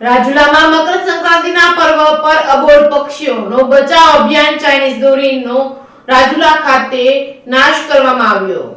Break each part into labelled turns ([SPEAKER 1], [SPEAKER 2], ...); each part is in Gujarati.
[SPEAKER 1] રાજુલામાં મકર સંક્રાંતિના પર્વ પર અબોલ પક્ષીઓનો બચાવ અભિયાન ચાઇનીઝ દોરીનો રાજુલા ખાતે નાશ કરવામાં આવ્યો।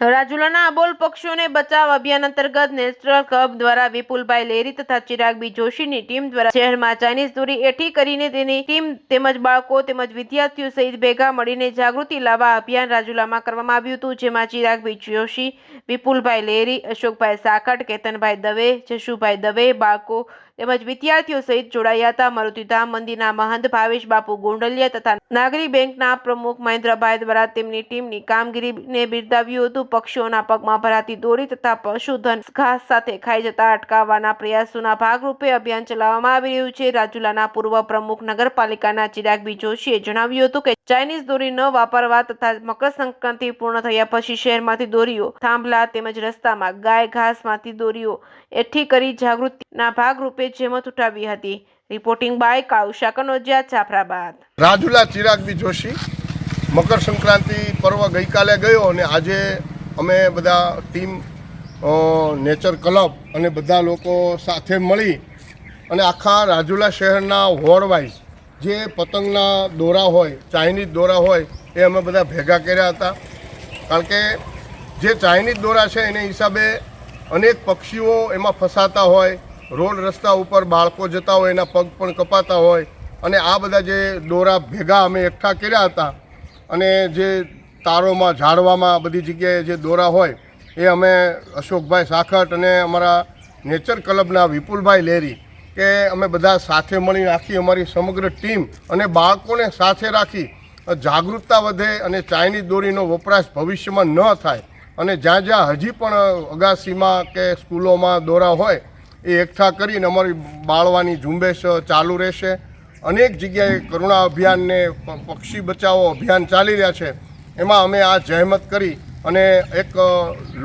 [SPEAKER 1] રાજુલાના અબોલ પક્ષીઓને બચાવ અભિયાન અંતર્ગત નેશનલ ક્લબ દ્વારા વિપુલભાઈ લેરી તથા ચિરાગબી જોશીની ટીમ દ્વારા શહેરમાં ચાઇનીઝ દોરી એકઠી કરીને તેની ટીમ તેમજ બાળકો તેમજ વિદ્યાર્થીઓ સહિત ભેગા મળીને જાગૃતિ લાવવા અભિયાન રાજુલામાં કરવામાં આવ્યું હતું, જેમાં ચિરાગબી જોશી, વિપુલભાઈ લેરી, અશોકભાઈ સાકટ, કેતનભાઈ દવે, જશુભાઈ દવે, બાળકો તેમજ વિદ્યાર્થીઓ સહિત જોડાયા હતા। મારુતિધામ મંદિરના મહંત ભાવેશ બાપુ ગોંડલિયા તથા નાગરિક બેંકના પ્રમુખ મહેન્દ્રભાઈ દ્વારા તેમની ટીમની કામગીરીને બિરદાવ્યું હતું। પક્ષીઓના પગમાં ભરાતી દોરી તથા પશુધન ઘાસ સાથે ખાઈ જતા અટકાવવાના પ્રયાસોના ભાગરૂપે અભિયાન ચલાવવામાં આવી રહ્યું છે। રાજુલાના પૂર્વ પ્રમુખ નગરપાલિકાના ચિરાગબી જોશીએ જણાવ્યું હતું કે ચાઇનીઝ દોરી ન વાપરવા તથા મકર સંક્રાંતિ પૂર્ણ થયા પછી શહેરમાંથી દોરીઓ, થાંભલા તેમજ રસ્તામાં ગાય ઘાસમાંથી દોરીઓ એકઠી કરી જાગૃતિના ભાગરૂપે જેમત ઉઠાવી હતી। Reporting by Kalusha Kanojiya, Jafrabad.
[SPEAKER 2] રાજુલા ચિરાગબી જોશી। મકર સંક્રાંતિ પર્વ ગઈકાલે ગયો અને આજે અમે બધા ટીમ નેચર ક્લબ અને બધા લોકો સાથે મળી અને આખા રાજુલા શહેરના વોર્ડ વાઇઝ જે પતંગના દોરા હોય, ચાઇનીઝ દોરા હોય એ અમે બધા ભેગા કર્યા હતા। કારણ કે જે ચાઇનીઝ દોરા છે એને હિસાબે અનેક પક્ષીઓ એમાં ફસાતા હોય, રોડ રસ્તા ઉપર બાળકો જતા હોય એના પગ પણ કપાતા હોય અને આ બધા જે દોરા ભેગા અમે એકઠા કર્યા હતા અને જે તારોમાં, ઝાડવામાં બધી જગ્યાએ જે દોરા હોય એ અમે અશોકભાઈ સાખટ અને અમારા નેચર ક્લબના વિપુલભાઈ લેરી કે અમે બધા સાથે મળીને આખી અમારી સમગ્ર ટીમ અને બાળકોને સાથે રાખી જાગૃતતા વધે અને ચાઇનીઝ દોરીનો વપરાશ ભવિષ્યમાં ન થાય અને જ્યાં જ્યાં હજી પણ અગાસીમાં કે સ્કૂલોમાં દોરા હોય એ એકઠા કરીને અમારી બાળવાની ઝુંબેશ ચાલુ રહેશે। અનેક જગ્યાએ કરુણા અભિયાનને પક્ષી બચાવો અભિયાન ચાલી રહ્યા છે, એમાં અમે આ જહેમત કરી અને એક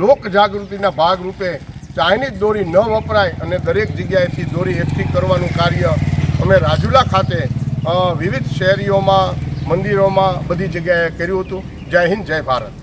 [SPEAKER 2] લોક જાગૃતિના ભાગરૂપે ચાઇનીઝ દોરી ન વપરાય અને દરેક જગ્યાએથી દોરી એકઠી કરવાનું કાર્ય અમે રાજુલા ખાતે વિવિધ શહેરીઓમાં, મંદિરોમાં બધી જગ્યાએ કર્યું હતું। જય હિન્દ, જય ભારત।